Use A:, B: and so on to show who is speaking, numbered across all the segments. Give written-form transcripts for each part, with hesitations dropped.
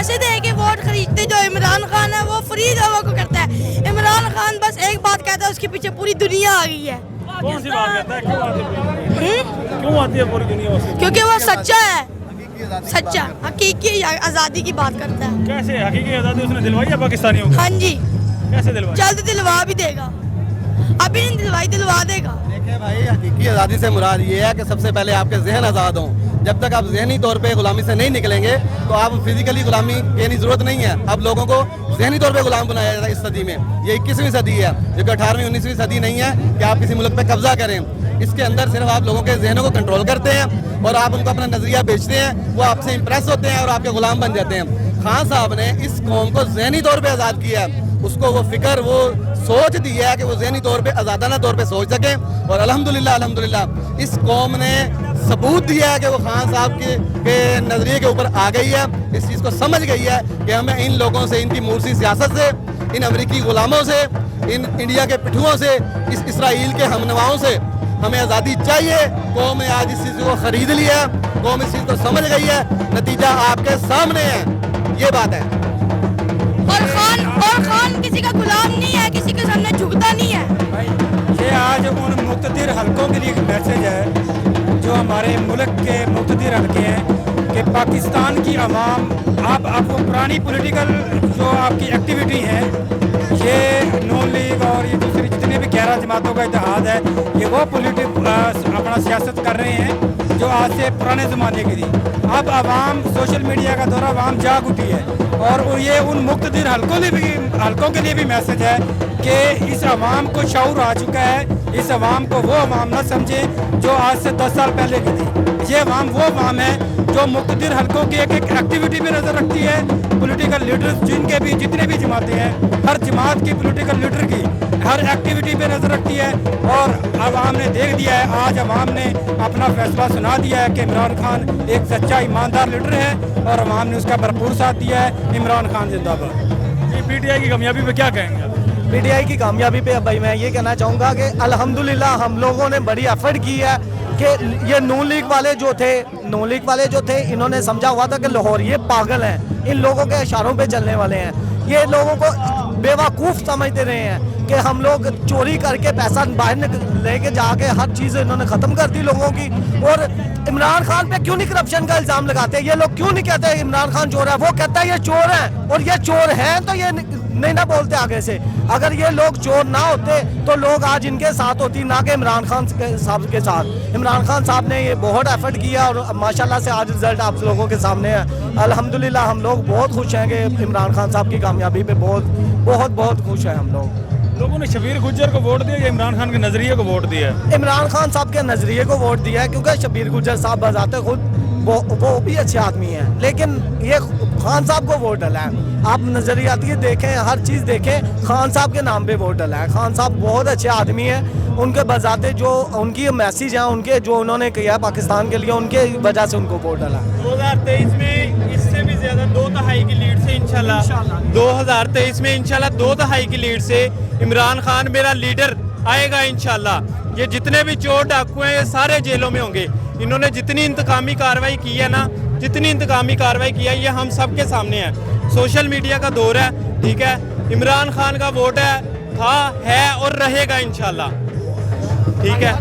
A: पैसे दे के वोट खरीदते जो इमरान खान है वो फ्री लोगों को करता है। इमरान खान बस एक बात कहता है उसके पीछे पूरी दुनिया आ गई है।
B: कौन सी बात कहता है, क्यों आती है पूरी दुनिया उसकी?
A: क्योंकि वो सच्चा है, सच्चा हकीकी आज़ादी की बात करता है।
B: कैसे हकीकी आज़ादी उसने दिलवाई है पाकिस्तानियों को?
A: हाँ जी,
B: कैसे दिलवाई?
A: जल्द दिलवा भी देगा, अभी नहीं दिलवाई दिलवा देगा।
C: देखिए भाई, हकीकी आज़ादी से मुराद ये है कि सबसे पहले आपके जहन आज़ाद हों। जब तक आप जहनी तौर पे गुलामी से नहीं निकलेंगे तो आप फिजिकली गुलामी की ज़रूरत नहीं है। अब लोगों को जहनी तौर पे गुलाम बनाया जाता है इस सदी में। ये 21वीं सदी है, जो कि 18वीं 19वीं सदी नहीं है कि आप किसी मुल्क पे कब्जा करें। इसके अंदर सिर्फ आप लोगों के जहनों को कंट्रोल करते हैं और आप उनको अपना नज़रिया बेचते हैं, वो आपसे इम्प्रेस होते हैं और आपके गुलाम बन जाते हैं। खान साहब ने इस कौम को जहनी तौर पे आज़ाद किया है, उसको वो फिक्र, वो सोच दी है कि वो जहनी तौर पे आज़ादाना तौर पे सोच सकें। और अल्हम्दुलिल्लाह इस कौम ने सबूत दिया है कि वो खान साहब के नज़रिए के ऊपर आ गई है, इस चीज़ को समझ गई है कि हमें इन लोगों से, इनकी मूर्सी सियासत से, इन अमरीकी गुलामों से, इन इंडिया के पिट्ठुओं से, इस इसराइल के हमनवाओं से हमें आज़ादी चाहिए। कौम ने आज इस चीज़ को ख़रीद लिया है, कौम इस चीज़ को समझ गई है, नतीजा आपके सामने है, ये बात है।
A: और खान किसी का गुलाम नहीं है, किसी के सामने झुकता नहीं है।
D: ये आज उन मुख्तदिर हलकों के लिए एक मैसेज है जो हमारे मुल्क के मुख्तदिर हलके हैं कि पाकिस्तान की आवाम अब आपको पुरानी पॉलिटिकल जो आपकी एक्टिविटी है, ये नून लीग और ये दूसरी जितने भी 11 जमातों का इत्तेहाद है, ये वो अपना सियासत कर रहे हैं जो आज से पुराने ज़माने की थी। अब आवाम, सोशल मीडिया का दौरा, आवाम जाग उठी है और ये उन मुख्तदिर हलकों के लिए भी मैसेज है कि इस आवाम को शऊर आ चुका है। इस आवाम को वो आवाम न समझें जो आज से 10 साल पहले की थी। ये आवाम वो आवाम है जो मुख्तदिर हलकों की एक एक्टिविटी पे नज़र रखती है। पॉलिटिकल लीडर्स जिनके भी जितने भी जमातें हैं, हर जमात की पॉलिटिकल लीडर की हर एक्टिविटी पे नज़र रखती है। और आवाम ने देख दिया है, आज आवाम ने अपना फैसला सुना दिया है कि इमरान खान एक सच्चा ईमानदार लीडर है और आवाम ने उसका भरपूर साथ दिया है। इमरान खान जिंदाबाद।
B: पीटीआई की कामयाबी पे क्या कहेंगे?
E: पीटीआई की कामयाबी पे भाई मैं ये कहना चाहूँगा कि अल्हम्दुलिल्लाह हम लोगों ने बड़ी एफर्ट की है कि ये नून लीग वाले जो थे इन्होंने समझा हुआ था कि लाहौर ये पागल हैं, इन लोगों के इशारों पे चलने वाले हैं। ये लोगों को बेवकूफ़ समझते रहे हैं कि हम लोग चोरी करके पैसा बाहर लेके जाके हर चीज़ इन्होंने ख़त्म कर दी लोगों की। और इमरान खान पे क्यों नहीं करप्शन का इल्ज़ाम लगाते? ये लोग क्यों नहीं कहते इमरान खान चोर है? वो कहता है ये चोर है, और ये चोर हैं तो ये नहीं ना बोलते आगे से। अगर ये लोग चोर ना होते तो लोग आज इनके साथ होती, ना कि इमरान खान साहब के साथ। इमरान खान साहब ने ये बहुत एफर्ट किया और माशाल्लाह से आज रिजल्ट आप लोगों के सामने है। अल्हम्दुलिल्लाह हम लोग बहुत खुश हैं कि इमरान खान साहब की कामयाबी पे बहुत खुश हैं हम लोग।
B: लोगों ने शबीर गुज्जर को वोट दिया या इमरान खान के नज़रिए को वोट दिया?
E: इमरान खान साहब के नज़रिए को वोट दिया है, क्योंकि शबीर गुज्जर साहब बजाते खुद वो भी अच्छे आदमी हैं, लेकिन ये खान साहब को वोट डला है। आप नज़रियाती देखें, हर चीज़ देखें, खान साहब के नाम पे वोट डला है। खान साहब बहुत अच्छे आदमी हैं, उनके बजाते जो उनकी मैसेज हैं, उनके जो उन्होंने किया पाकिस्तान के लिए, उनके वजह से उनको वोट डला।
F: 2023 में इससे भी ज़्यादा 2 दहाई की लीड से इंशाल्लाह 2023 में इंशाल्लाह 2 दहाई की लीड से इमरान खान मेरा लीडर आएगा इंशाल्लाह। ये जितने भी चोर डाकू हैं ये सारे जेलों में होंगे। इन्होंने जितनी इंतकामी कार्रवाई की है ना, जितनी इंतकामी कार्रवाई की है, ये हम सब के सामने है। सोशल मीडिया का दौर है, ठीक है। इमरान खान का वोट है और रहेगा इंशाल्लाह, ठीक है।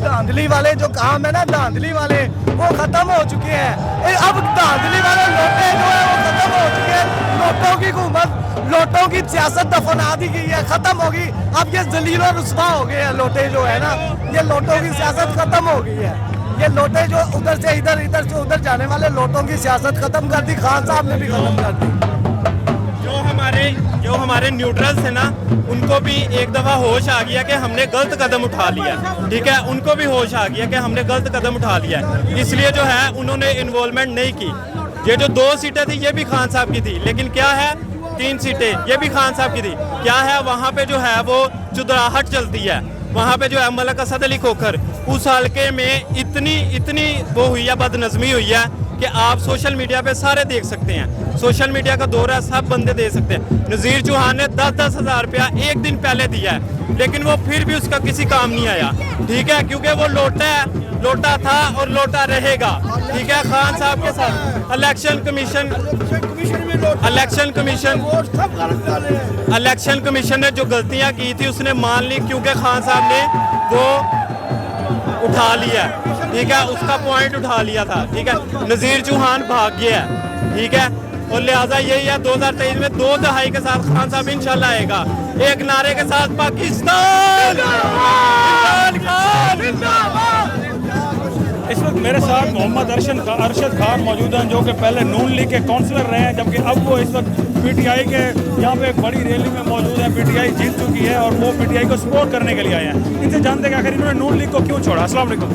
E: धांधली वाले जो काम है ना, धांधली वाले वो खत्म हो चुके हैं। अब धांधली वाले लोटे जो है वो खत्म हो चुके हैं। नोटों की हुकूमत, लोटों की सियासत दफना दी गई है, खत्म होगी। अब ये जलील और रुस्वा हो गए हैं लोटे जो है ना, ये लोटों की सियासत खत्म हो गई है। ये लोटे जो उधर से इधर, इधर से उधर जाने वाले लोटों की सियासत खत्म कर दी, खान साहब ने भी खत्म कर दी।
F: जो हमारे न्यूट्रल्स है ना, उनको भी एक दफ़ा होश आ गया कि हमने गलत कदम उठा लिया, ठीक है। उनको भी होश आ गया कि हमने गलत कदम उठा लिया, इसलिए जो है उन्होंने इन्वॉल्वमेंट नहीं की। ये जो 2 सीटें थी ये भी खान साहब की थी, लेकिन क्या है 3 सीटें ये भी खान साहब की थी। क्या है वहाँ पे जो है वो चुदराहट चलती है, वहाँ पे जो है मलक असद अली खोखर, उस हल्के में इतनी वो हुई है, बदनज़मी हुई है کہ آپ سوشل میڈیا پہ سارے دیکھ سکتے ہیں, سوشل میڈیا کا دور ہے, سب بندے دے سکتے ہیں. نذیر چوہان نے 10-10 ہزار روپیہ ایک دن پہلے دیا ہے, لیکن وہ پھر بھی اس کا کسی کام نہیں آیا, ٹھیک ہے, کیونکہ وہ لوٹا ہے, لوٹا تھا اور لوٹا رہے گا, ٹھیک ہے. خان صاحب کے ساتھ الیکشن کمیشن نے جو غلطیاں کی تھی اس نے مان لی, کیونکہ خان صاحب نے وہ اٹھا لیا, ٹھیک ہے, اس کا پوائنٹ اٹھا لیا تھا, ٹھیک ہے. نذیر چوہان بھاگ گیا ہے, ٹھیک ہے, اور لہٰذا یہی ہے 2023 میں 2 دہائی کے ساتھ خان صاحب انشاءاللہ آئے گا, ایک نعرے کے ساتھ پاکستان.
B: اس وقت میرے ساتھ محمد ارشد خان موجود ہیں, جو کہ پہلے نون لیگ کے کونسلر رہے ہیں, جبکہ اب وہ اس وقت پی ٹی آئی کے یہاں پہ ایک بڑی ریلی میں موجود ہیں. پی ٹی آئی جیت چکی ہے اور وہ پی ٹی آئی کو سپورٹ کرنے کے لیے آئے ہیں. ان سے جانتے ہیں کہ آخر انہوں نے نون لیگ کو کیوں چھوڑا. السلام علیکم.